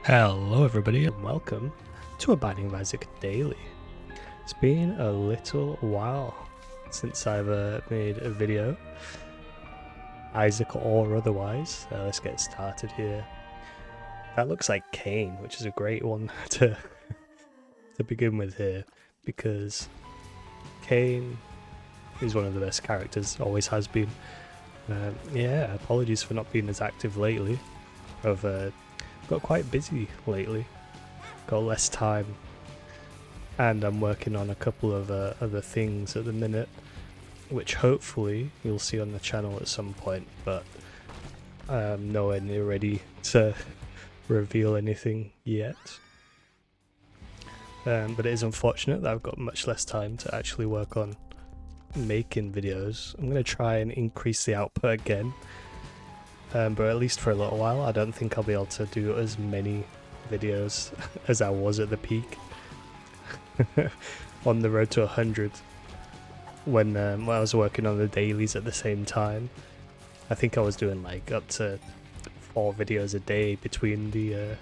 Hello everybody and welcome to a Binding of Isaac Daily. It's been a little while since I've made a video, Isaac or otherwise. Let's get started here. That looks like Cain, which is a great one to begin with here, because Cain is one of the best characters, always has been. Yeah, apologies for not being as active lately. I've got quite busy lately, got less time, and I'm working on a couple of other things at the minute, which hopefully you'll see on the channel at some point, but I'm nowhere near ready to reveal anything yet. But it is unfortunate that I've got much less time to actually work on making videos. I'm going to try and increase the output again. But at least for a little while, I don't think I'll be able to do as many videos as I was at the peak on the road to 100 when I was working on the dailies at the same time. I think I was doing like up to 4 videos a day between the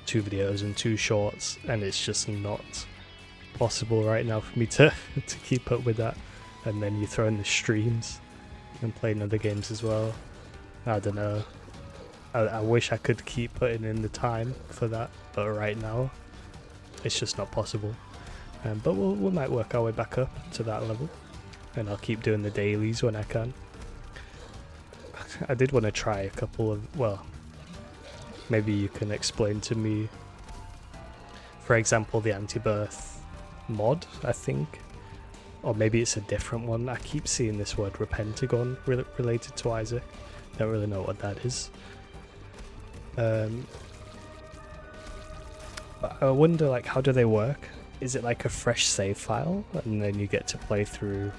2 videos and 2 shorts, and it's just not possible right now for me to keep up with that. And then you throw in the streams and playing other games as well. I don't know. I wish I could keep putting in the time for that, but right now it's just not possible. But we might work our way back up to that level, and I'll keep doing the dailies when I can. I did want to try a couple of, well, maybe you can explain to me, for example, the anti-birth mod, I think. Or maybe it's a different one. I keep seeing this word repentagon related to Isaac. Don't really know what that is. But I wonder, like, how do they work? Is it like a fresh save file and then you get to play through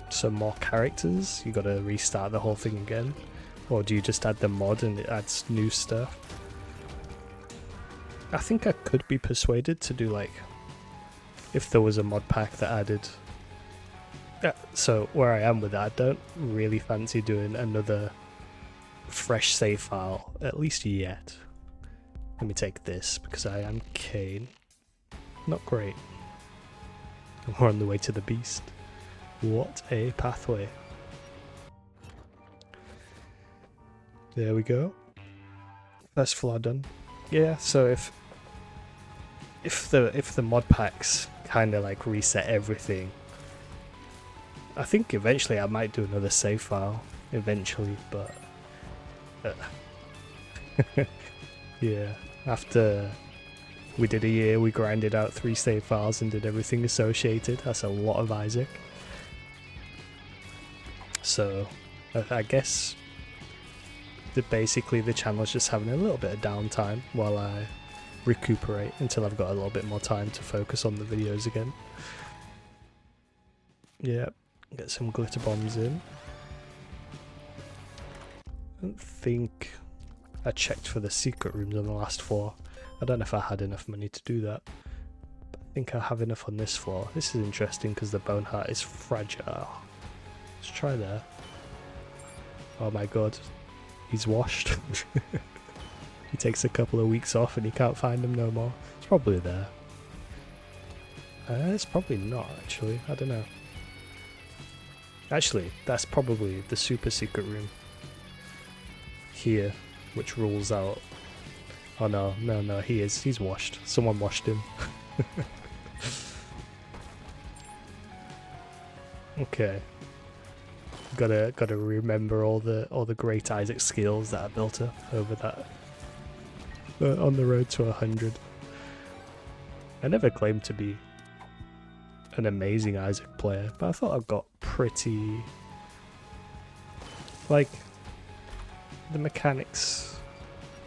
some more characters? You gotta restart the whole thing again? Or do you just add the mod and it adds new stuff? I think I could be persuaded to do, like, if there was a mod pack that added... so where I am with that, I don't really fancy doing another fresh save file, at least yet. Let me take this, because I am Cain. Not great. We're on the way to the beast. What a pathway. There we go. First floor done. Yeah, so if the mod packs kind of like reset everything, I think eventually I might do another save file eventually, but yeah, after we did a year, we grinded out 3 save files and did everything associated. That's a lot of Isaac. So I guess that basically the channel's just having a little bit of downtime while I recuperate until I've got a little bit more time to focus on the videos again. Yeah, get some glitter bombs in. I don't think I checked for the secret rooms on the last floor. I don't know if I had enough money to do that, but I think I have enough on this floor. This is interesting because the bone heart is fragile. Let's try there. Oh my god, he's washed. He takes a couple of weeks off and you can't find him no more. It's probably there. It's probably not, actually. I don't know. Actually, that's probably the super secret room here, which rules out... Oh no, he's washed. Someone washed him. Okay. Gotta remember all the great Isaac skills that I built up over that on the road to 100. I never claimed to be an amazing Isaac player, but I thought I got pretty... like, the mechanics,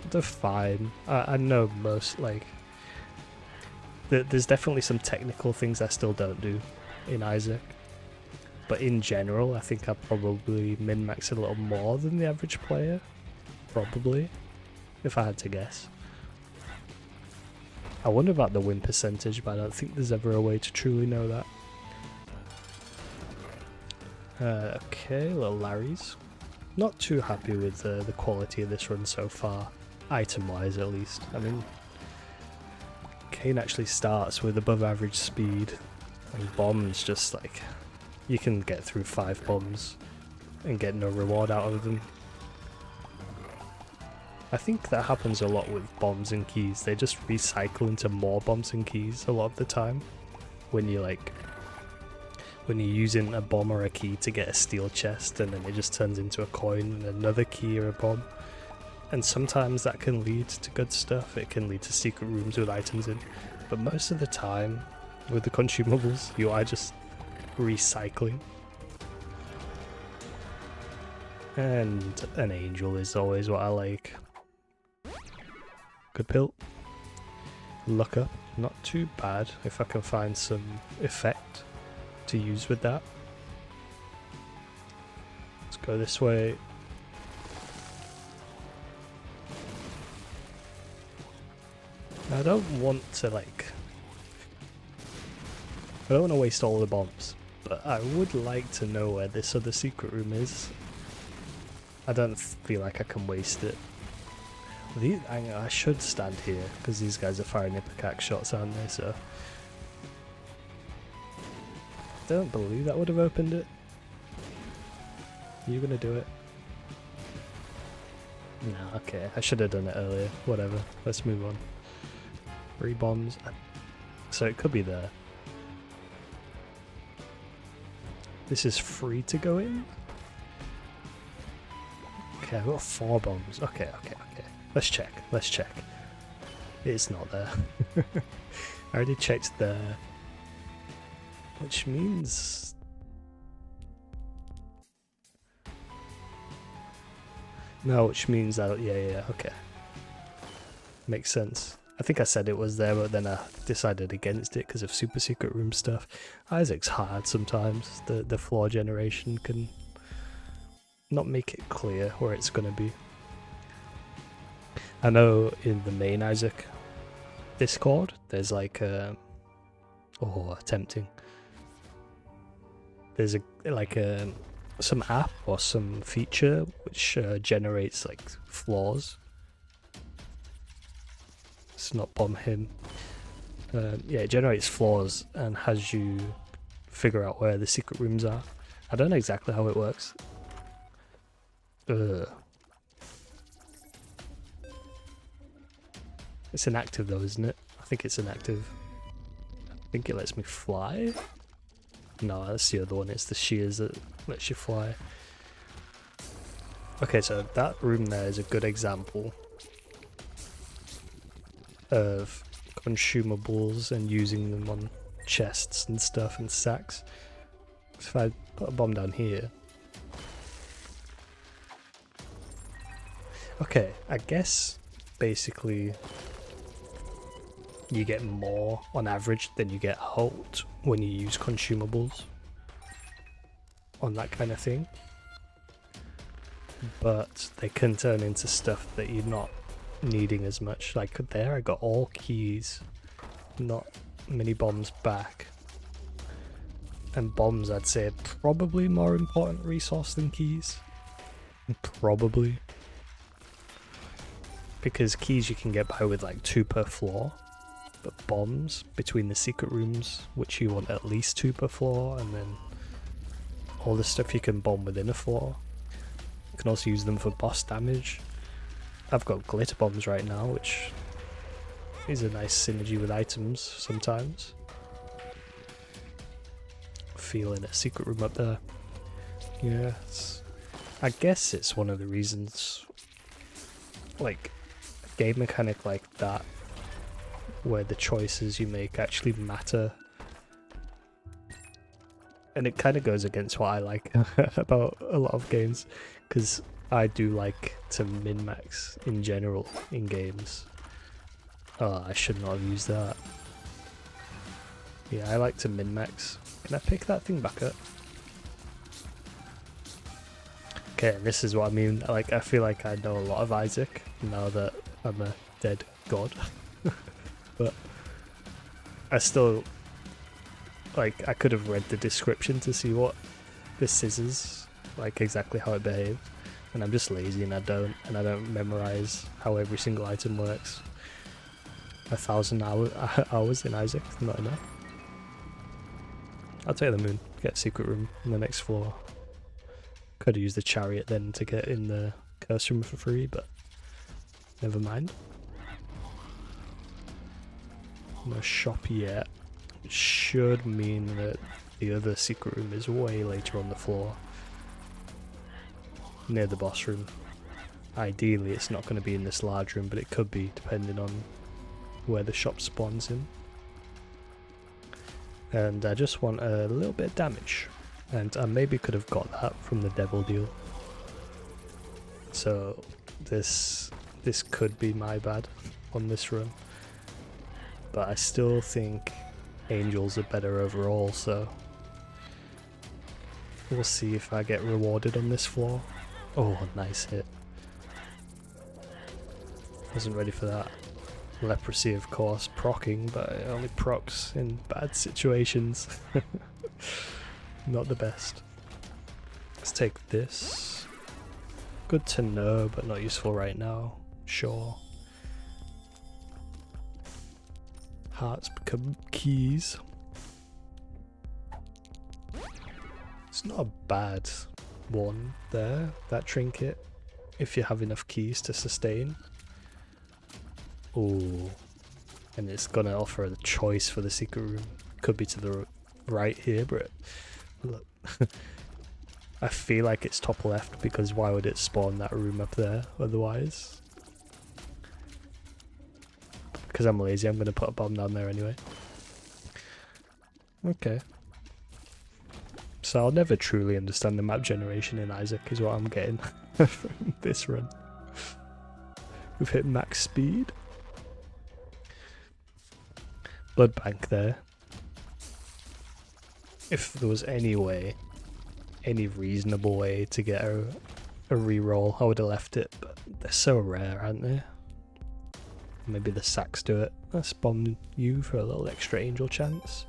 they're fine. I know most, like, there's definitely some technical things I still don't do in Isaac, but in general I think I probably min-max a little more than the average player, probably, if I had to guess. I wonder about the win percentage, but I don't think there's ever a way to truly know that. Okay, little Larry's. Not too happy with the quality of this run so far. item-wise at least. I mean, Cain actually starts with above average speed, and bombs just like, you can get through 5 bombs and get no reward out of them. I think that happens a lot with bombs and keys. They just recycle into more bombs and keys a lot of the time. When you're using a bomb or a key to get a steel chest, and then it just turns into a coin and another key or a bomb. And sometimes that can lead to good stuff. It can lead to secret rooms with items in. But most of the time, with the consumables, you are just recycling. And an angel is always what I like. Good pill. Luck up. Not too bad if I can find some effect to use with that. Let's go this way. I don't want to I don't want to waste all the bombs, but I would like to know where this other secret room is. I don't feel like I can waste it. I should stand here, because these guys are firing their pickaxe shots, aren't they, so... I don't believe that would have opened it. Are you gonna do it? No, okay, I should have done it earlier. Whatever, let's move on. 3 bombs. So it could be there. This is free to go in? Okay, I've got 4 bombs. Okay. Let's check. It's not there. I already checked there. Which means... No, which means that... Yeah, okay. Makes sense. I think I said it was there, but then I decided against it because of super secret room stuff. Isaac's hard sometimes. The floor generation can not make it clear where it's going to be. I know in the main Isaac Discord, there's like a... Oh, tempting. There's some app or some feature which generates like floors. Let's not bomb him. Yeah, it generates floors and has you figure out where the secret rooms are. I don't know exactly how it works. It's inactive though, isn't it? I think it's inactive. I think it lets me fly. No, that's the other one. It's the shears that lets you fly. Okay, so that room there is a good example of consumables and using them on chests and stuff and sacks. So if I put a bomb down here... Okay, I guess basically you get more on average than you get halt when you use consumables on that kind of thing. But they can turn into stuff that you're not needing as much. Like there I got all keys, not many bombs back. And bombs I'd say are probably more important resource than keys. Probably. Because keys you can get by with like 2 per floor. But bombs between the secret rooms, which you want at least 2 per floor, and then all the stuff you can bomb within a floor. You can also use them for boss damage. I've got glitter bombs right now, which is a nice synergy with items sometimes. Feeling a secret room up there. Yeah, I guess it's one of the reasons, like, a game mechanic like that, where the choices you make actually matter. And it kind of goes against what I like about a lot of games, because I do like to min-max in general in games. Oh, I should not have used that. Yeah, I like to min-max. Can I pick that thing back up? Okay, and this is what I mean. Like, I feel like I know a lot of Isaac now that I'm a dead god. But I still, like, I could have read the description to see what the scissors, like exactly how it behaved. and I'm just lazy and I don't memorize how every single item works. 1,000 hours in Isaac, not enough. I'll take the moon, get a secret room in the next floor. Could have used the chariot then to get in the curse room for free, but never mind. No shop yet, which should mean that the other secret room is way later on the floor, near the boss room. Ideally it's not going to be in this large room, but it could be depending on where the shop spawns in. And I just want a little bit of damage, and I maybe could have got that from the devil deal. So this could be my bad on this run, but I still think angels are better overall, so we'll see if I get rewarded on this floor. Oh, nice hit. Wasn't ready for that. Leprosy, of course, proccing, but it only procs in bad situations. Not the best. Let's take this. Good to know, but not useful right now. Sure. Hearts become keys. It's not a bad one there, that trinket, if you have enough keys to sustain. Ooh, and it's gonna offer a choice for the secret room. Could be to the right here, but look. I feel like it's top left, because why would it spawn that room up there otherwise? Because I'm lazy, I'm gonna put a bomb down there anyway. Okay. So I'll never truly understand the map generation in Isaac, is what I'm getting from this run. We've hit max speed. Blood bank there. If there was any way, any reasonable way to get a reroll, I would have left it, but they're so rare, aren't they? Maybe the sacks do it. Let's bomb you for a little extra angel chance,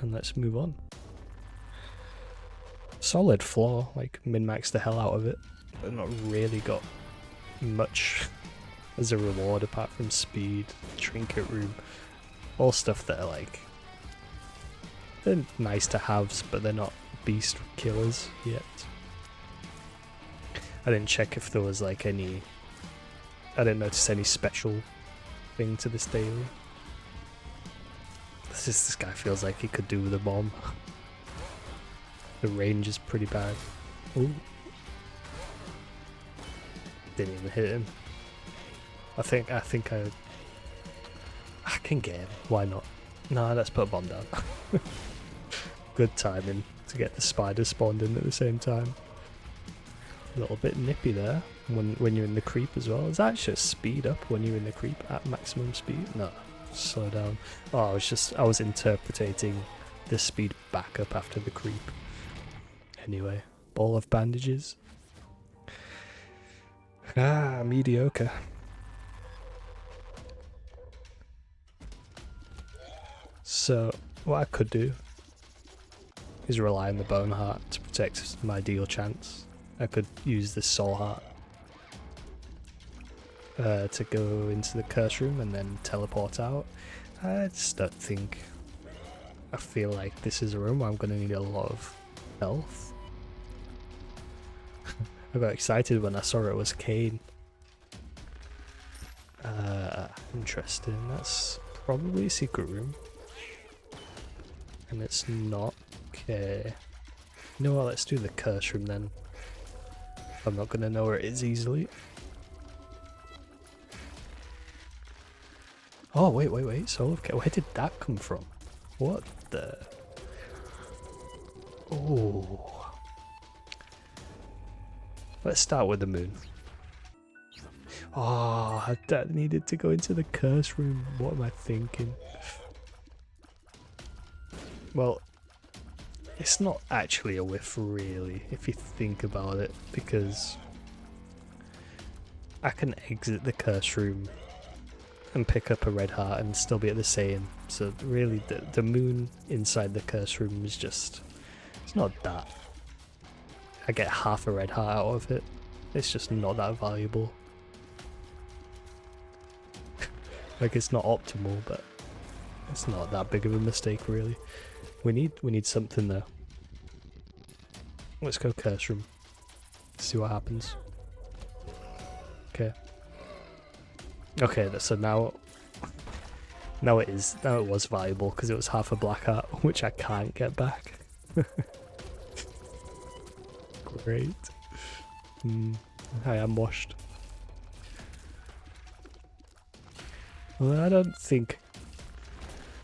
and let's move on. Solid floor, like min-max the hell out of it, but not really got much as a reward apart from speed, trinket room. All stuff that are like, they're nice to haves, but they're not beast killers yet. I didn't check if there was like any, I didn't notice any special thing to this daily. This guy feels like he could do with a bomb. The range is pretty bad. Ooh. Didn't even hit him. I think I can get him. Why not? Nah, let's put a bomb down. Good timing to get the spider spawned in at the same time. A little bit nippy there when you're in the creep as well. Is that just speed up when you're in the creep at maximum speed? No, slow down. Oh, I was interpreting the speed back up after the creep. Anyway, ball of bandages. Ah, mediocre. So, what I could do is rely on the bone heart to protect my deal chance. I could use the soul heart to go into the curse room and then teleport out. I just don't think. I feel like this is a room where I'm going to need a lot of health. I got excited when I saw it was Cain. Interesting. That's probably a secret room. And it's not. Okay. You know what, let's do the curse room then. I'm not going to know where it is easily. Oh, wait. Soul of Cain. Where did that come from? What the? Oh. Let's start with the moon. Oh, that needed to go into the curse room. What am I thinking? Well, it's not actually a whiff really, if you think about it, because I can exit the curse room and pick up a red heart and still be at the same. So really, the moon inside the curse room is just, it's not that. I get half a red heart out of it. It's just not that valuable. Like, it's not optimal, but it's not that big of a mistake, really. We need something though. Let's go curse room. See what happens. Okay. Okay, so now it was valuable because it was half a black hat, which I can't get back. Great. I am washed. Well, I don't think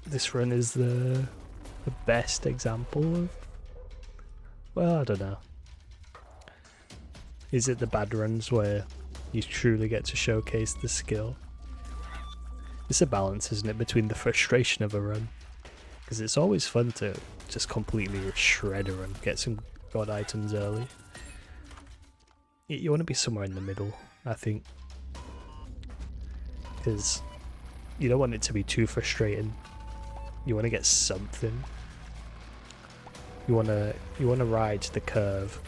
this run is the best example of... Well, I don't know. Is it the bad runs where you truly get to showcase the skill? It's a balance, isn't it, between the frustration of a run, because it's always fun to just completely shred a run, get some god items early. You want to be somewhere in the middle, I think, because you don't want it to be too frustrating. You want to get something. You want to ride the curve.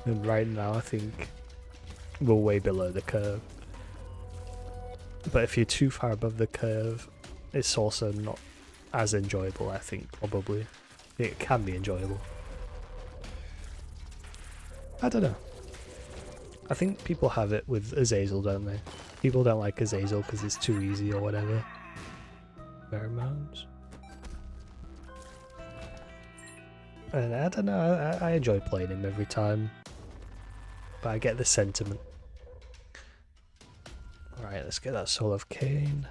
And right now, I think we're way below the curve. But if you're too far above the curve, it's also not as enjoyable, I think, probably. It can be enjoyable. I don't know. I think people have it with Azazel, don't they? People don't like Azazel because it's too easy or whatever. Pheromones. And I don't know, I enjoy playing him every time. But I get the sentiment. Alright, let's get that Soul of Cain.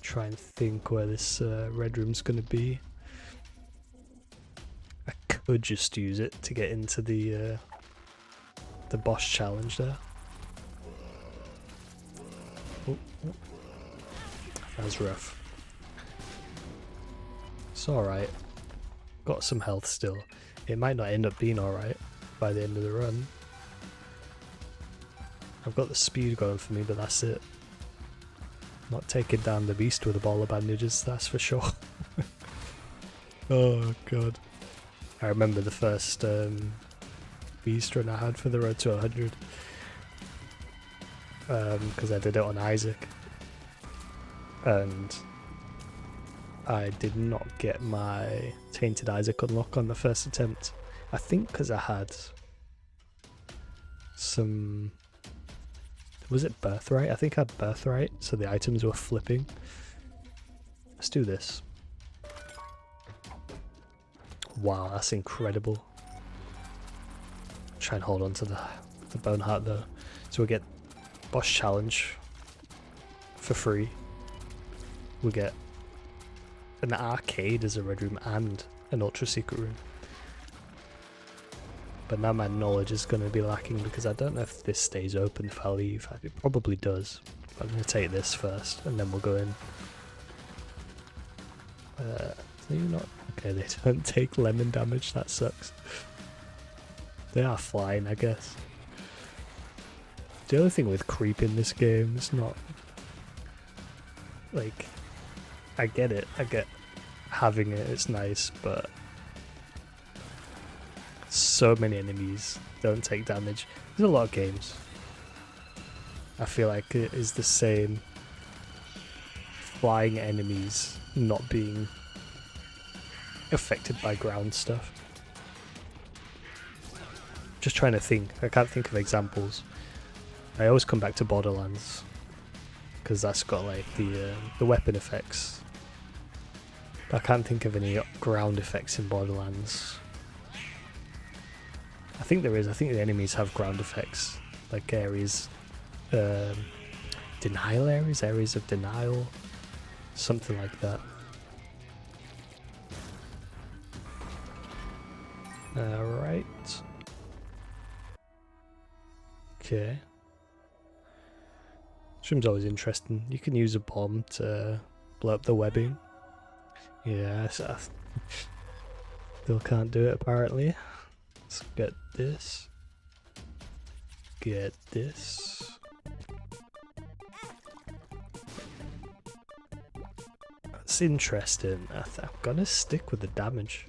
Try and think where this red room's gonna be. I could just use it to get into the boss challenge there. Oh. That was rough. It's alright. Got some health still. It might not end up being alright by the end of the run. I've got the speed going for me, but that's it. Not taking down the beast with a ball of bandages, that's for sure. Oh god. I remember the first beast run I had for the road to 100. Because I did it on Isaac. And I did not get my Tainted Isaac unlock on the first attempt. I think because I had some... Was it Birthright? I think I had Birthright, so the items were flipping. Let's do this. Wow, that's incredible. Try and hold on to the Bone Heart though. So we get Boss Challenge for free. We get an arcade as a red room and an ultra secret room. But now my knowledge is going to be lacking because I don't know if this stays open if I leave. It probably does. But I'm going to take this first and then we'll go in. Maybe not. Okay, they don't take lemon damage. That sucks. They are flying, I guess. The other thing with creep in this game, it's not... Like... I get it. I get having it. It's nice, but... So many enemies don't take damage. There's a lot of games. I feel like it is the same. Flying enemies not being affected by ground stuff. Just trying to think. I can't think of examples. I always come back to Borderlands because that's got like the weapon effects. I can't think of any ground effects in Borderlands. I think there is. I think the enemies have ground effects, like areas, denial areas, areas of denial, something like that. Alright. Okay. This room's always interesting. You can use a bomb to blow up the webbing. Yeah, so still can't do it apparently. Let's get this. Get this. That's interesting. I'm gonna stick with the damage.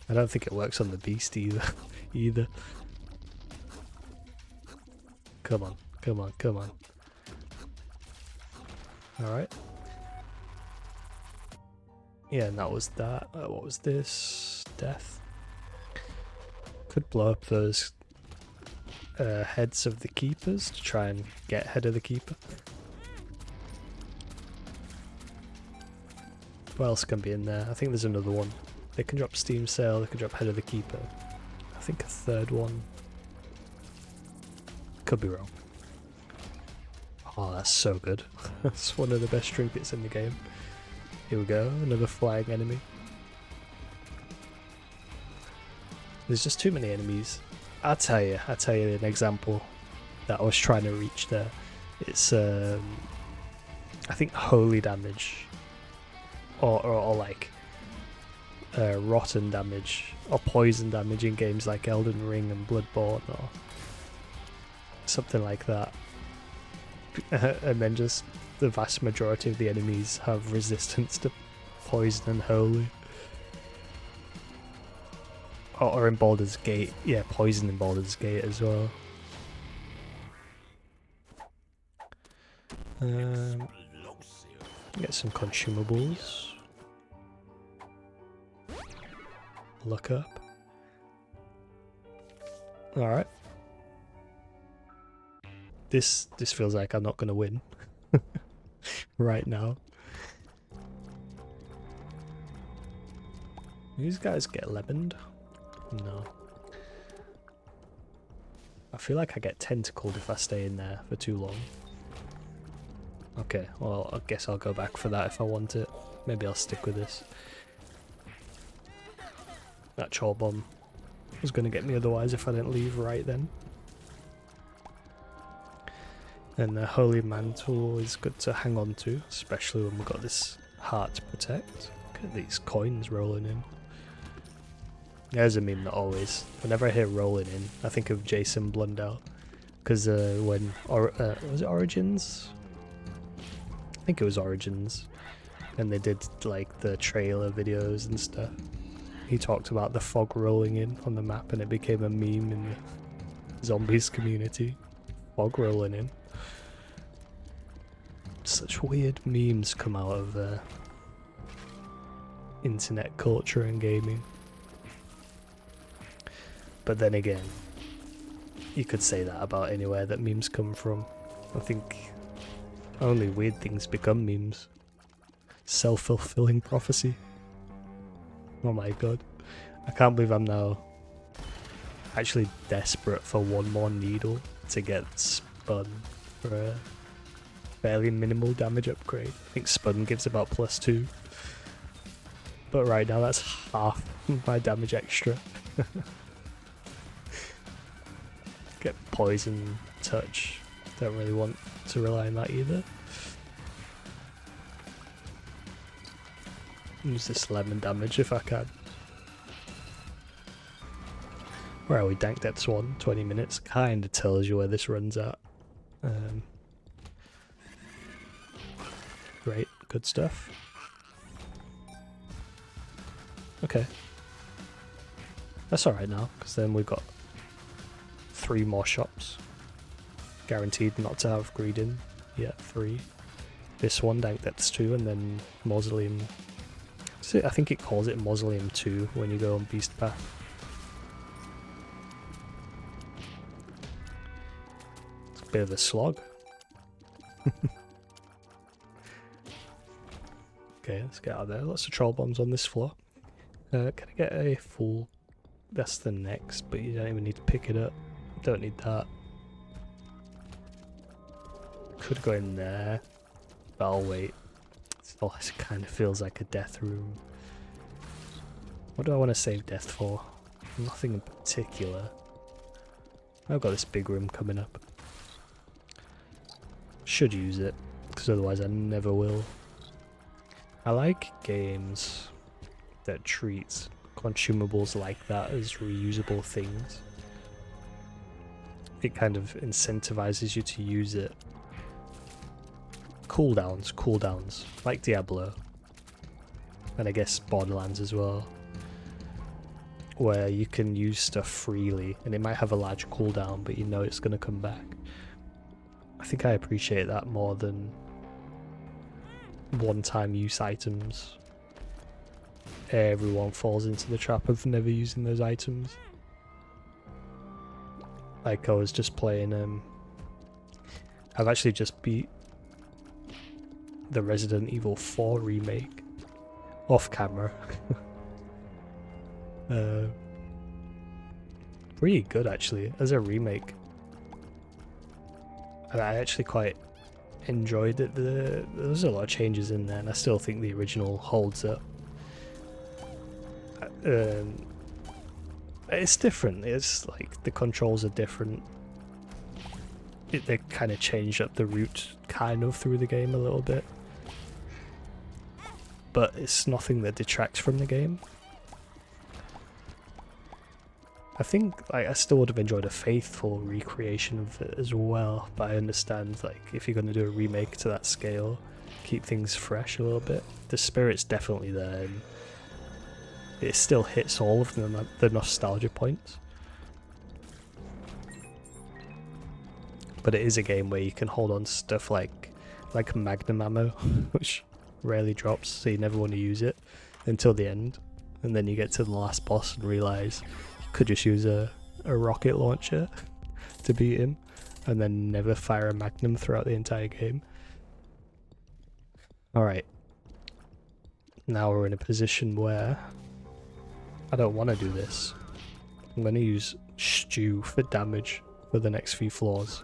I don't think it works on the beast either. Come on, come on, come on. Alright. Yeah, and that was that. What was this? Death. Could blow up those heads of the keepers to try and get head of the keeper. What else can be in there? I think there's another one. They can drop Steam Sale, they can drop head of the keeper. I think a third one. Could be wrong. Oh, that's so good. That's one of the best trinkets in the game. Here we go, another flying enemy. There's just too many enemies. I'll tell you an example that I was trying to reach there. It's I think holy damage or like rotten damage or poison damage in games like Elden Ring and Bloodborne or something like that. And then just the vast majority of the enemies have resistance to poison and holy. Or in Baldur's Gate, yeah, poison in Baldur's Gate as well. Get some consumables. Look up. Alright. This feels like I'm not gonna win. Right now. These guys get lemoned? No. I feel like I get tentacled if I stay in there for too long. Okay, well I guess I'll go back for that if I want it. Maybe I'll stick with this. That chore bomb was going to get me otherwise if I didn't leave right then. And the Holy Mantle is good to hang on to, especially when we've got this heart to protect. Look at these coins rolling in. There's a meme that always, whenever I hear rolling in, I think of Jason Blundell. Because when, was it Origins? I think it was Origins. And they did like the trailer videos and stuff. He talked about the fog rolling in on the map and it became a meme in the zombies community. Fog rolling in. Such weird memes come out of internet culture and gaming. But then again, you could say that about anywhere that memes come from. I think only weird things become memes. Self-fulfilling prophecy. Oh my god. I can't believe I'm now actually desperate for one more needle to get spun for a fairly minimal damage upgrade. I think spun gives about +2. But right now that's half my damage extra. Get poison touch. Don't really want to rely on that either. Use this lemon damage if I can. Where are we? Dank Depths 1, 20 minutes. Kinda tells you where this runs at. Great, good stuff. Okay. That's alright now, because then we've got 3 more shops. Guaranteed not to have greed in. Yeah, 3. This one, Dank Depths 2, and then Mausoleum. So I think it calls it Mausoleum 2 when you go on Beast Path. It's a bit of a slog. Okay, let's get out of there. Lots of troll bombs on this floor. Can I get a full... That's the next, but you don't even need to pick it up. Don't need that. Could go in there, but I'll wait. Oh, it kind of feels like a death room. What do I want to save death for? Nothing in particular. I've got this big room coming up. Should use it, because otherwise I never will. I like games that treat consumables like that as reusable things. It kind of incentivizes you to use it. Cooldowns, like Diablo. And I guess Borderlands as well. where you can use stuff freely, and it might have a large cooldown, but you know it's going to come back. I think I appreciate that more than one-time use items. Everyone falls into the trap of never using those items. Like I was just playing, I've actually just beat the Resident Evil 4 remake off camera. Pretty good actually as a remake. I actually quite enjoyed it. There's a lot of changes in there, and I still think the original holds up. It's different. It's like the controls are different. They kind of changed up the route kind of through the game a little bit, but it's nothing that detracts from the game. I think I still would have enjoyed a faithful recreation of it as well, but I understand like if you're going to do a remake to that scale, keep things fresh a little bit. The spirit's definitely there, and it still hits all of the nostalgia points. But it is a game where you can hold on to stuff like magnum ammo, which rarely drops, so you never want to use it until the end, and then you get to the last boss and realise you could just use a rocket launcher to beat him, and then never fire a magnum throughout the entire game. Alright, now we're in a position where I don't want to do this. I'm going to use stew for damage for the next few floors.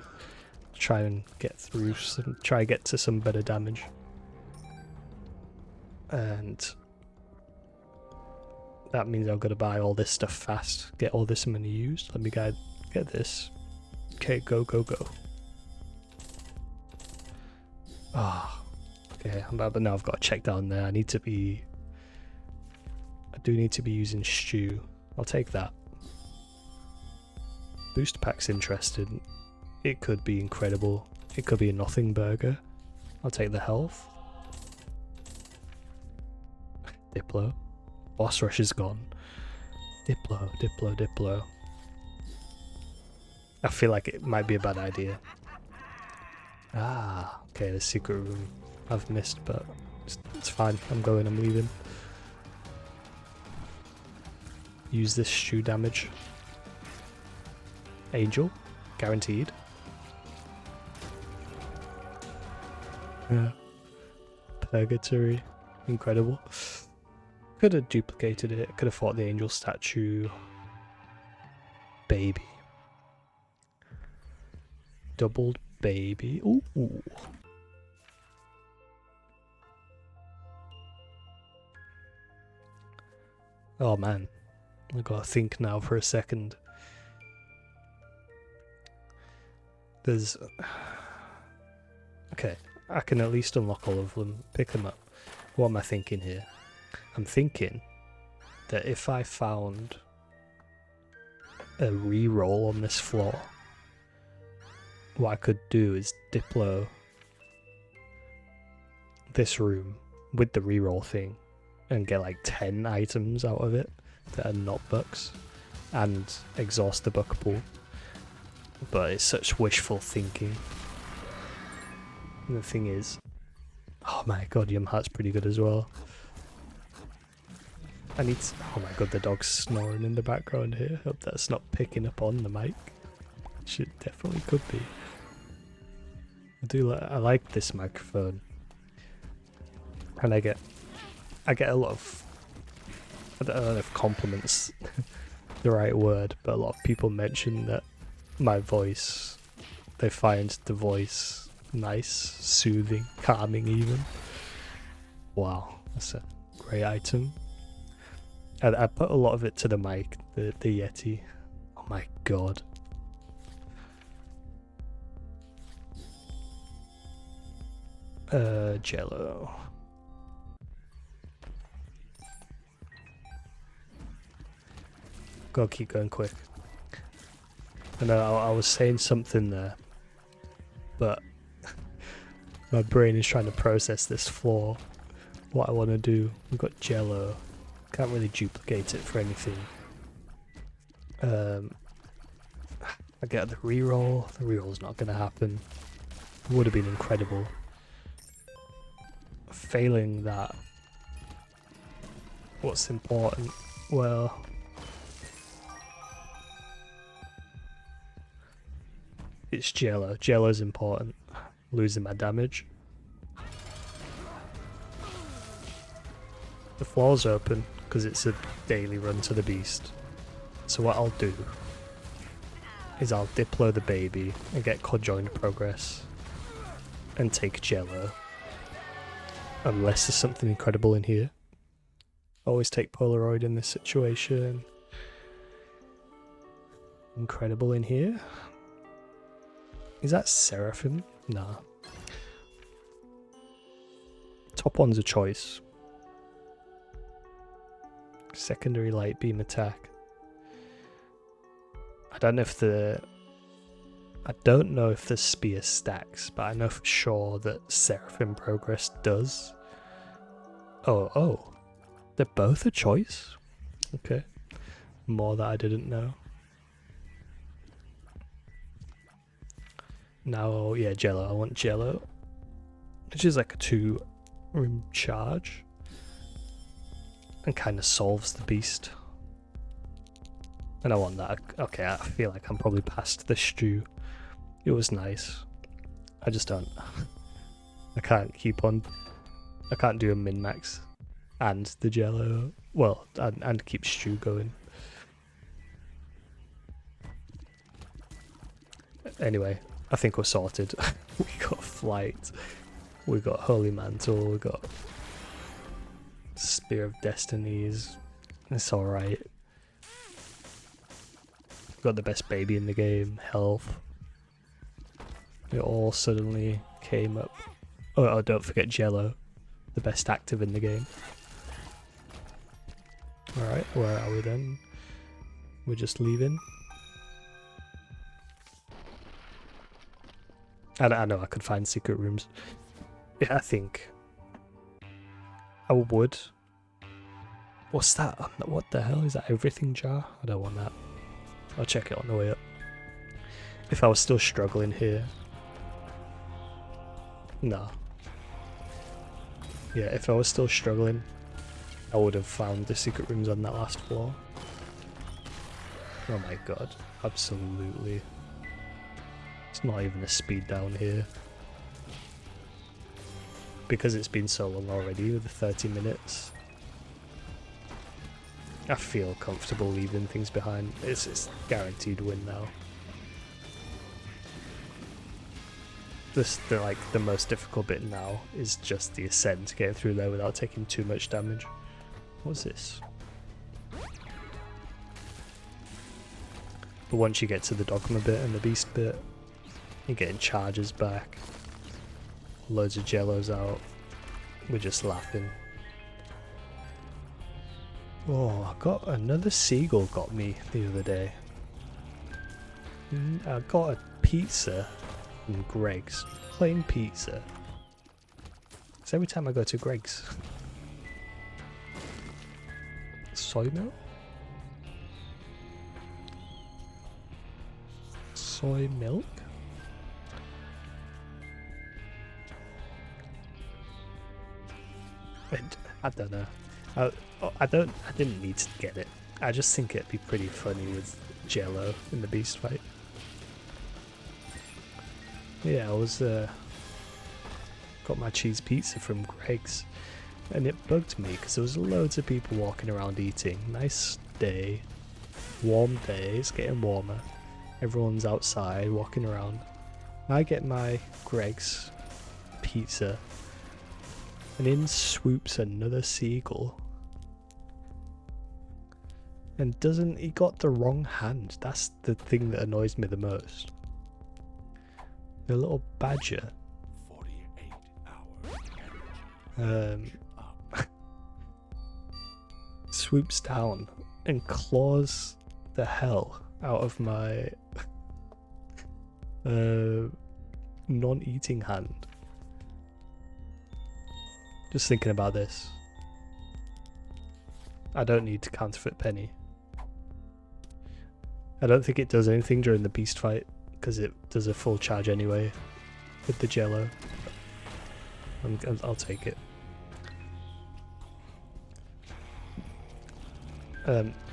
Try and get through try and get to some better damage. And that means I've got to buy all this stuff fast, get all this money used. Let me get this. Okay, go. Ah, okay, but now I've got to check down there. I do need to be using stew. I'll take that. Booster pack's interested. It could be incredible. It could be a nothing burger. I'll take the health. Diplo. Boss rush is gone. Diplo. I feel like it might be a bad idea. Ah, okay, the secret room I've missed, but it's fine. I'm leaving. Use this stew damage. Angel, guaranteed. Yeah. Purgatory, incredible. Could have duplicated it. Could have fought the angel statue. Baby. Doubled baby. Ooh. Oh man, I gotta think now for a second. Okay, I can at least unlock all of them, pick them up. What am I thinking here? I'm thinking that if I found a reroll on this floor, what I could do is Diplo this room with the reroll thing and get like 10 items out of it that are not bucks and exhaust the buck pool. But it's such wishful thinking. And the thing is, oh my god, Yum Heart's pretty good as well. Oh my god, the dog's snoring in the background here. Hope that's not picking up on the mic. Shit, definitely could be. I like this microphone. And I get a lot of, I don't know if compliments the right word, but a lot of people mention that my voice, they find the voice nice, soothing, calming even. Wow, that's a great item. I put a lot of it to the mic, the Yeti. Oh my god. Jello. Gotta keep going quick. I know I was saying something there, but my brain is trying to process this floor. What I want to do. We've got Jello. Can't really duplicate it for anything. I get the reroll. The reroll's not going to happen. It would have been incredible. Failing that. What's important? Well, it's Jello. Jello's important. Losing my damage. The floor's open because it's a daily run to the beast. So what I'll do is I'll diplo the baby and get conjoined progress and take Jello. Unless there's something incredible in here. Always take Polaroid in this situation. Incredible in here. Is that Seraphim? Nah. Top one's a choice. Secondary light beam attack. I don't know if the spear stacks, but I know for sure that Seraphim progress does. Oh. They're both a choice? Okay. More that I didn't know. Now, yeah, Jello. I want Jello. Which is like a 2-room charge. And kind of solves the beast. And I want that. Okay, I feel like I'm probably past the stew. It was nice. I just don't. I can't do a min-max and the Jello. Well, and keep stew going. Anyway, I think we're sorted. We got Flight. We got Holy Mantle. We got Spear of Destinies. It's alright. Got the best baby in the game. Health. It all suddenly came up. Oh, don't forget Jello. The best active in the game. Alright, where are we then? We're just leaving. I know I could find secret rooms. Yeah, I think I would. What's that? What the hell? Is that everything jar? I don't want that. I'll check it on the way up. If I was still struggling here. No. Yeah, if I was still struggling, I would have found the secret rooms on that last floor. Oh my god. Absolutely. It's not even a speed down here. Because it's been so long already with the 30 minutes. I feel comfortable leaving things behind. It's guaranteed win now. The most difficult bit now is just the ascent, getting through there without taking too much damage. What's this? But once you get to the dogma bit and the beast bit, you're getting charges back. Loads of Jellos out. We're just laughing. Oh, I got another seagull got me the other day. I got a pizza from Greg's. Plain pizza. It's every time I go to Greg's. Soy milk? Soy milk? I don't know. I didn't need to get it. I just think it'd be pretty funny with Jello in the beast fight. Yeah, I was got my cheese pizza from Greg's, and it bugged me because there was loads of people walking around eating. Nice day, warm day. It's getting warmer. Everyone's outside walking around. I get my Greg's pizza, and in swoops another seagull. And he got the wrong hand. That's the thing that annoys me the most. The little badger. 48 hours. Swoops down and claws the hell out of my non-eating hand. Just thinking about this. I don't need to counterfeit penny. I don't think it does anything during the beast fight, because it does a full charge anyway with the jello. I'll take it.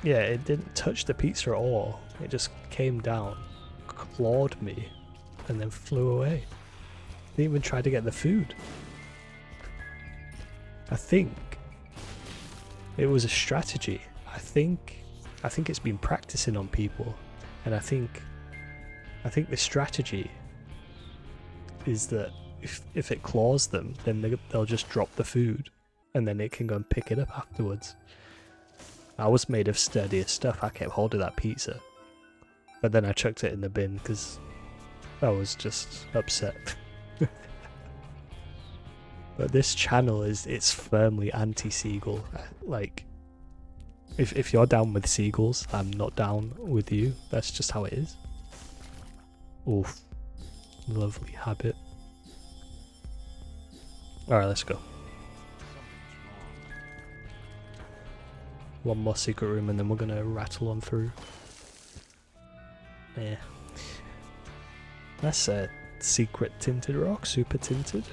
Yeah, it didn't touch the pizza at all. It just came down, clawed me, and then flew away. Didn't even try to get the food. I think it was a strategy. I think it's been practicing on people, and I think the strategy is that if it claws them, then they'll just drop the food, and then it can go and pick it up afterwards. I was made of sturdier stuff. I kept hold of that pizza, but then I chucked it in the bin because I was just upset. But this channel it's firmly anti-seagull. Like, if you're down with seagulls, I'm not down with you. That's just how it is. Oof, lovely habit. Alright, let's go. One more secret room and then we're gonna rattle on through. Yeah. That's a secret tinted rock, super tinted.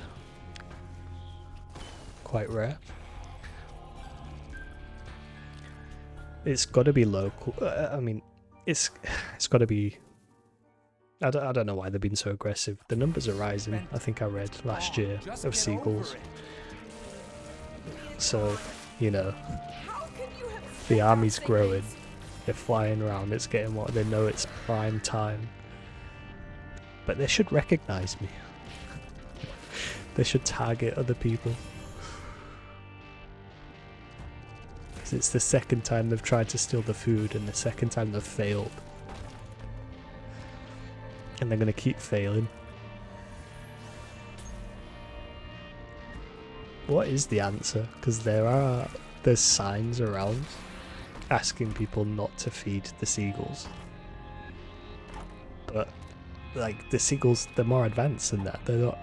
Quite rare. It's gotta be local. I mean, it's gotta be... I don't know why they've been so aggressive. The numbers are rising, I think I read last year, of seagulls. So, you know, the army's growing. They're flying around, it's getting what they know, it's prime time. But they should recognize me. They should target other people. Because it's the second time they've tried to steal the food and the second time they've failed. And they're going to keep failing. What is the answer? Because there's signs around asking people not to feed the seagulls. But, like, the seagulls, they're more advanced than that. They're not...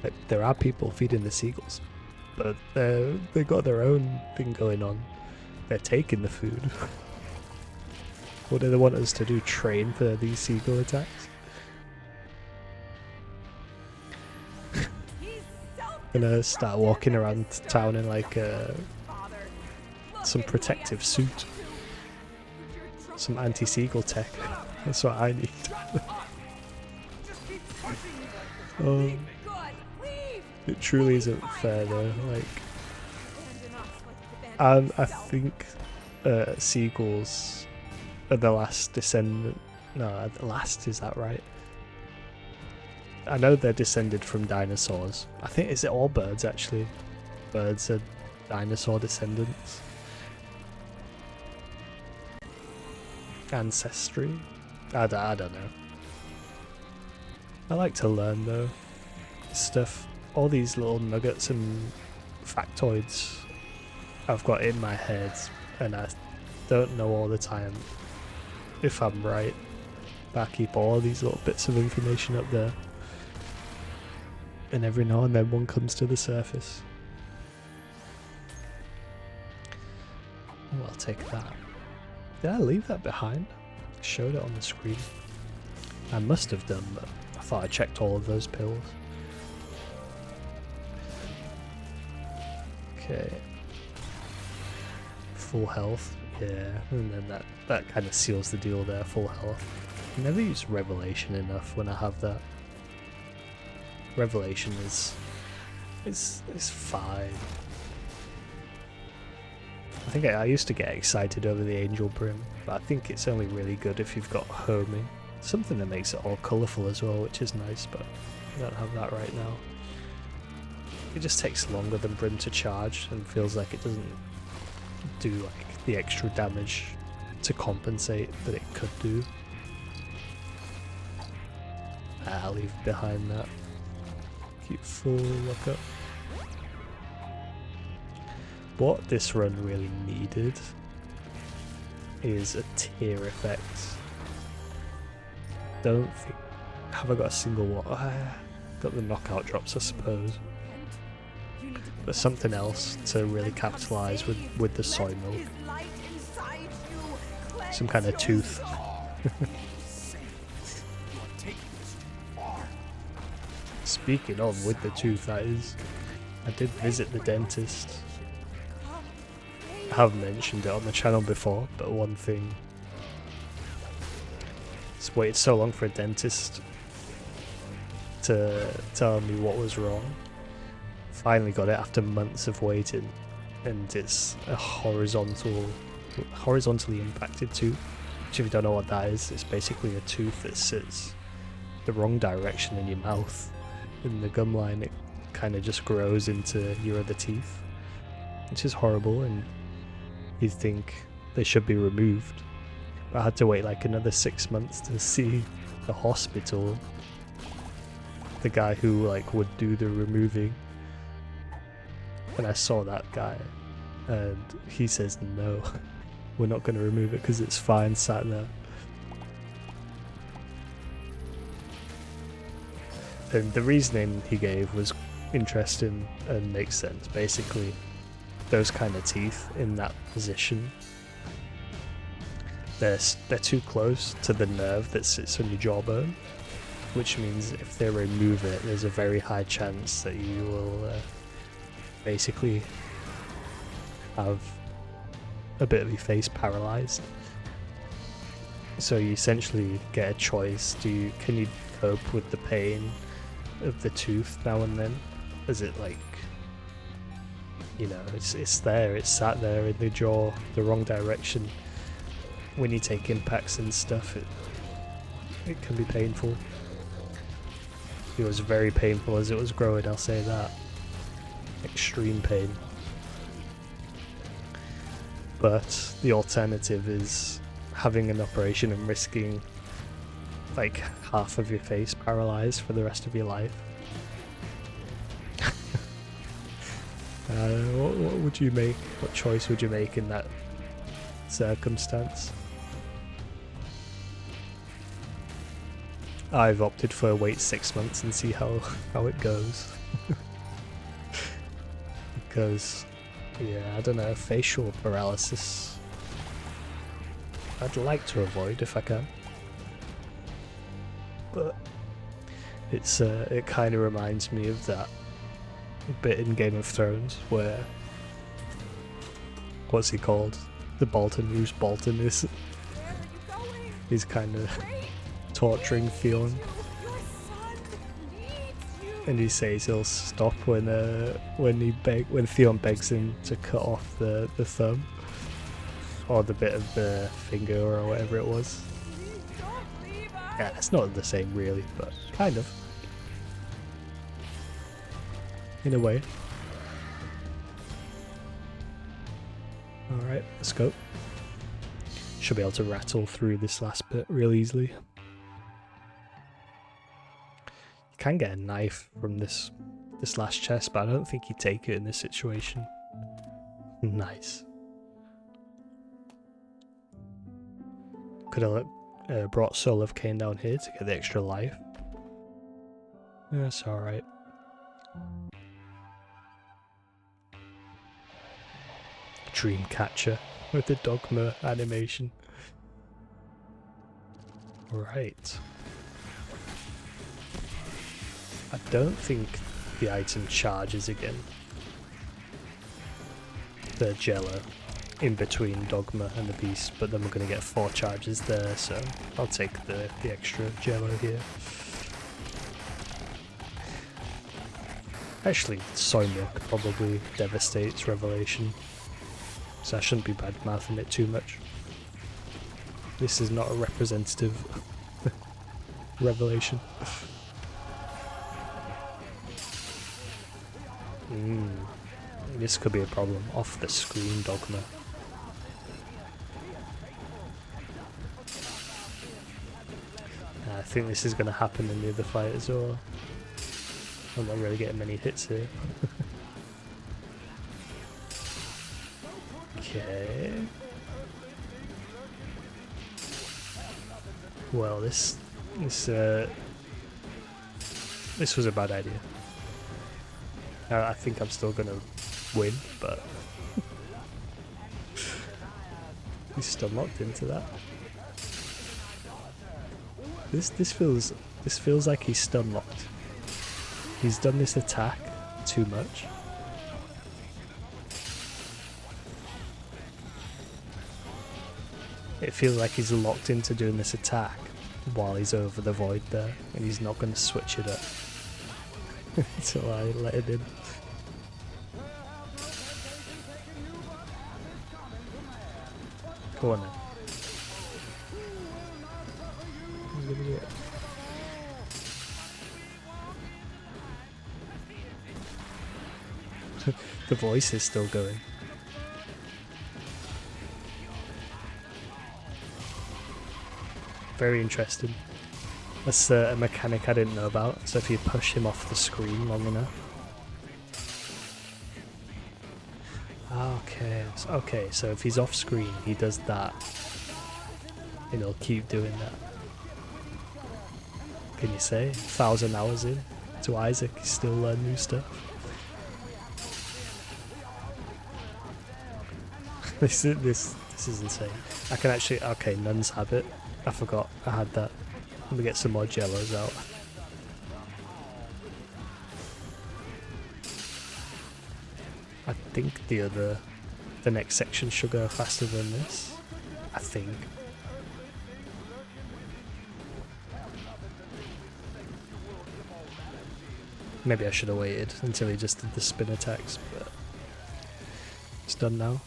Like, there are people feeding the seagulls, but they've got their own thing going on. They're taking the food. What do they want us to do? Train for these seagull attacks? Gonna start walking around town in like some protective suit. Some anti-seagull tech. That's what I need. It truly isn't fair though. Like, I think seagulls are the last descendant. No, the last, is that right? I know they're descended from dinosaurs. I think, is it all birds actually? Birds are dinosaur descendants. Ancestry? I don't know. I like to learn though. Stuff. All these little nuggets and factoids I've got in my head, and I don't know all the time if I'm right, but I keep all these little bits of information up there, and every now and then one comes to the surface. Oh, I'll take that. Did I leave that behind? Showed it on the screen. I must have done, but I thought I checked all of those pills. Okay. Full health, yeah, and then that kind of seals the deal there, full health. I never use Revelation enough when I have that. Revelation is fine. I think I used to get excited over the Angel Brim, but I think it's only really good if you've got homing. Something that makes it all colourful as well, which is nice, but I don't have that right now. It just takes longer than Brim to charge and feels like it doesn't do like the extra damage to compensate that it could do. I'll leave behind that. Keep full look up. What this run really needed is a tier effect. Don't think... Have I got a single one? Got the knockout drops, I suppose. But something else to really capitalise with the soy milk. Some kind of tooth. Speaking of, with the tooth, that is, I did visit the dentist. I have mentioned it on the channel before, but one thing, it's waited so long for a dentist to tell me what was wrong. Finally got it after months of waiting, and it's a horizontally impacted tooth. Which, if you don't know what that is, it's basically a tooth that sits the wrong direction in your mouth. In the gum line, it kind of just grows into your other teeth, which is horrible, and you'd think they should be removed. But I had to wait like another 6 months to see the hospital, the guy who like would do the removing, and I saw that guy, and he says no, we're not going to remove it because it's fine sat there. And the reasoning he gave was interesting and makes sense. Basically, those kind of teeth in that position, they're too close to the nerve that sits on your jawbone, which means if they remove it, there's a very high chance that you will basically have a bit of your face paralyzed. So you essentially get a choice. Can you cope with the pain of the tooth now and then? Is it like, you know, it's there, it's sat there in the jaw, the wrong direction. When you take impacts and stuff, it can be painful. It was very painful as it was growing, I'll say that. Extreme pain. But the alternative is having an operation and risking like half of your face paralyzed for the rest of your life. What would you make? What choice would you make in that circumstance? I've opted for wait 6 months and see how it goes. Because, yeah, I don't know, facial paralysis I'd like to avoid if I can. But it kind of reminds me of that bit in Game of Thrones where, what's he called? The Bolton, who's Bolton is. He's kind of torturing Theon, and he says he'll stop when Theon begs him to cut off the thumb or the bit of the finger or whatever it was. Yeah, it's not the same really, but kind of. In a way. Alright, let's go. Should be able to rattle through this last bit real easily. You can get a knife from this last chest, but I don't think you take it in this situation. Nice. Could have brought Soul of Cain down here to get the extra life. That's alright. Dreamcatcher with the Dogma animation. Right. I don't think the item charges again. The Jello in between Dogma and the Beast, but then we're going to get 4 charges there, so I'll take the extra Jello here. Actually, soy milk probably devastates Revelation, so I shouldn't be bad-mouthing it too much. This is not a representative Revelation. This could be a problem. Off the screen Dogma. I think this is going to happen in the other fight as well. I'm not really getting many hits here. Okay. Well, this was a bad idea. I think I'm still gonna win, but He's still locked into that. This feels like he's stun locked. He's done this attack too much. It feels like he's locked into doing this attack while he's over the void there, and he's not going to switch it up until I let him in. Go on then. I'm gonna do it. The voice is still going. Very interesting. That's a mechanic I didn't know about. So if you push him off the screen long enough. Okay, so if he's off screen, he does that. And he'll keep doing that. Can you say? 1,000 hours in to Isaac, he's still learning new stuff. This is insane. I can actually, okay, Nun's Habit. I forgot I had that. Let me get some more jellos out. I think the next section should go faster than this. I think. Maybe I should have waited until he just did the spin attacks, but it's done now.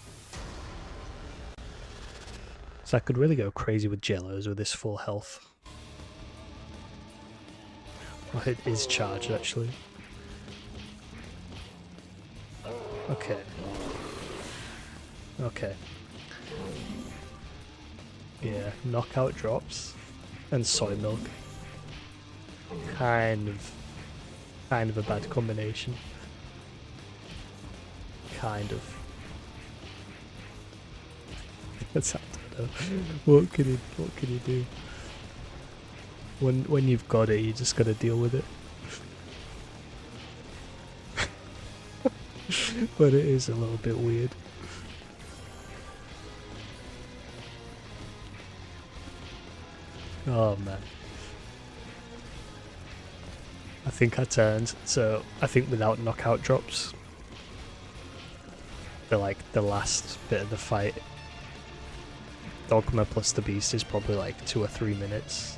So I could really go crazy with jellos with this full health. Oh, it is charged actually. Okay. Okay. Yeah, knockout drops and soy milk. Kind of a bad combination. Kind of. That's I don't know. What can you do? When you've got it, you just gotta deal with it. But it is a little bit weird. Oh man. I think I turned, so I think without knockout drops, the last bit of the fight, Dogma plus the Beast is probably like 2 or 3 minutes.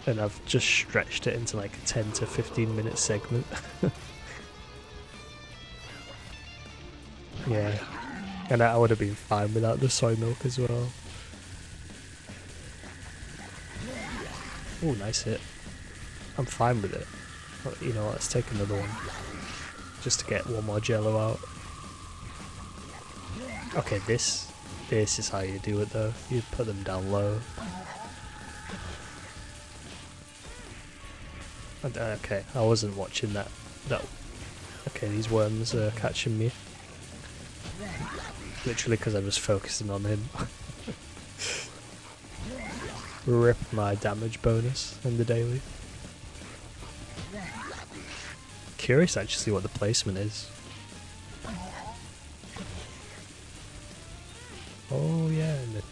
And I've just stretched it into like a 10 to 15 minute segment. Yeah, and I would have been fine without the soy milk as well. Oh, nice hit. I'm fine with it. But, you know, let's take another one. Just to get one more jello out. Okay, this is how you do it though. You put them down low. And, okay, I wasn't watching that. Okay, these worms are catching me. Literally because I was focusing on him. Rip my damage bonus in the daily. Curious actually what the placement is. Oh yeah, and the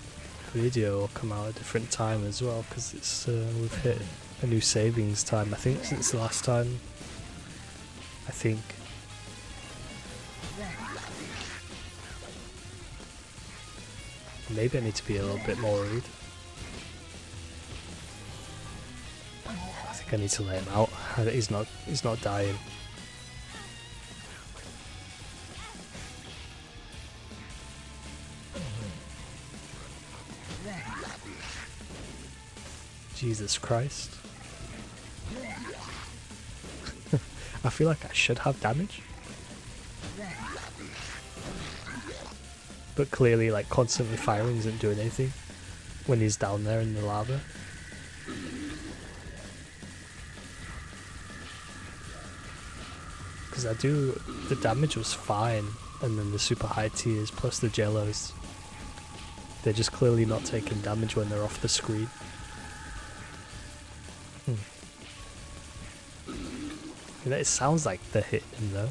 video will come out at a different time as well because it's we've hit a new savings time. I think since the last time. I think. Maybe I need to be a little bit more worried. I think I need to let him out. He's not dying. Jesus Christ. I feel like I should have damage. But clearly, like, constantly firing isn't doing anything when he's down there in the lava. Because the damage was fine, and then the super high tiers plus the jellos, they're just clearly not taking damage when they're off the screen. It sounds like they're hitting though.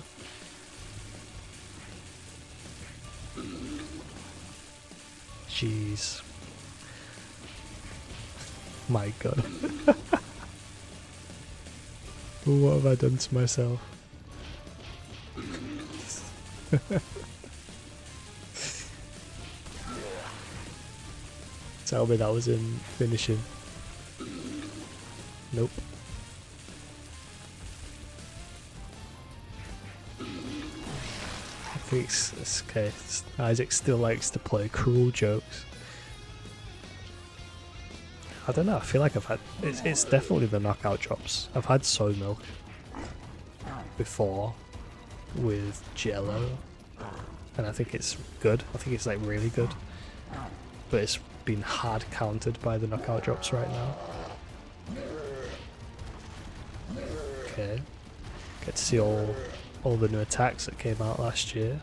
Jeez. My god. What have I done to myself? Tell me that was in finishing. Nope. I think it's okay. Isaac still likes to play cruel jokes. I don't know, I feel like I've had... It's definitely the knockout drops. I've had soy milk before with Jello, and I think it's good. I think it's like really good. But it's been hard countered by the knockout drops right now. Okay. Get to see all the new attacks that came out last year.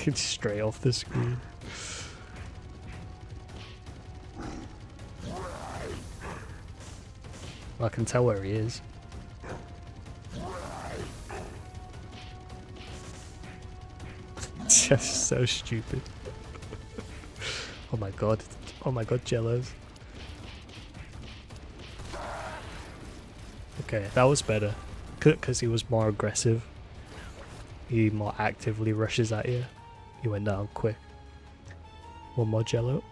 It's straight off the screen. I can tell where he is. It's just so stupid. Oh my god. Oh my god, Jellos. Okay, that was better. Because he was more aggressive. He more actively rushes at you. He went down quick. One more Jello.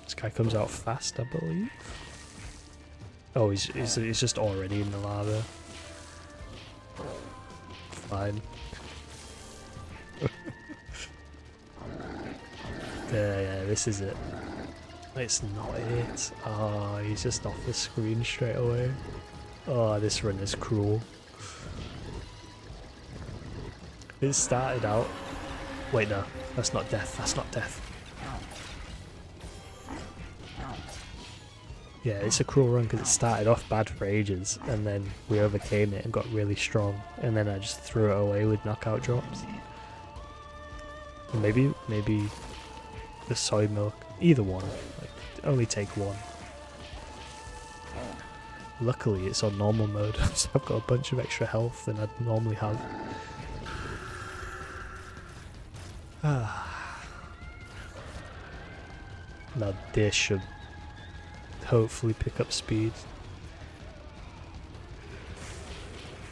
This guy comes out fast, I believe. Oh, he's just already in the lava. Fine. Yeah, this is it. It's not it. Oh, he's just off the screen straight away. Oh, this run is cruel. It started out... Wait, no. That's not death. That's not death. Yeah, it's a cruel run because it started off bad for ages, and then we overcame it and got really strong, and then I just threw it away with knockout drops. Maybe the soy milk. Either one. Like, only take one. Luckily, it's on normal mode, so I've got a bunch of extra health than I'd normally have. Now this should hopefully pick up speed.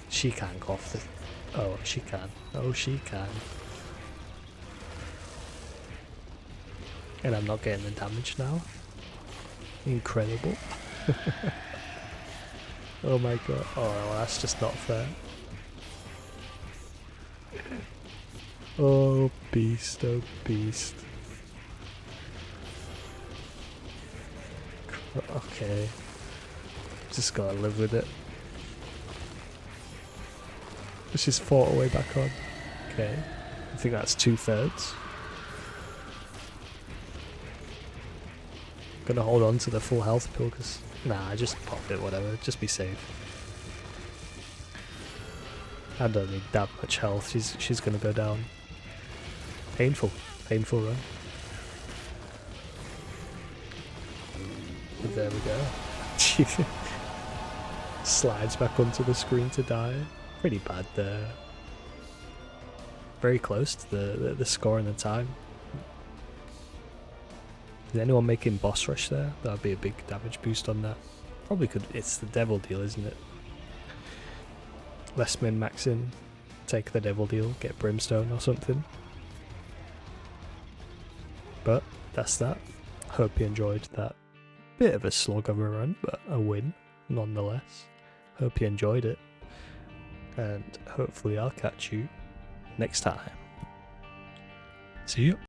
She can't go off the... Oh, she can. Oh, she can. And I'm not getting the damage now. Incredible. Oh my god. Oh, well, that's just not fair. Oh, beast. Oh, beast. Okay. Just gotta live with it. She's fought her way back on. Okay. I think that's 2/3. Gonna hold on to the full health pill because... Nah, just pop it, whatever. Just be safe. I don't need that much health. She's gonna go down. Painful. Painful run. But there we go. She slides back onto the screen to die. Pretty bad there. Very close to the score and the time. Is anyone making boss rush there? That would be a big damage boost on that. Probably could. It's the devil deal, isn't it? Less min maxing. Take the devil deal. Get brimstone or something. But that's that. Hope you enjoyed that. Bit of a slog of a run, but a win nonetheless. Hope you enjoyed it. And hopefully I'll catch you next time. See you.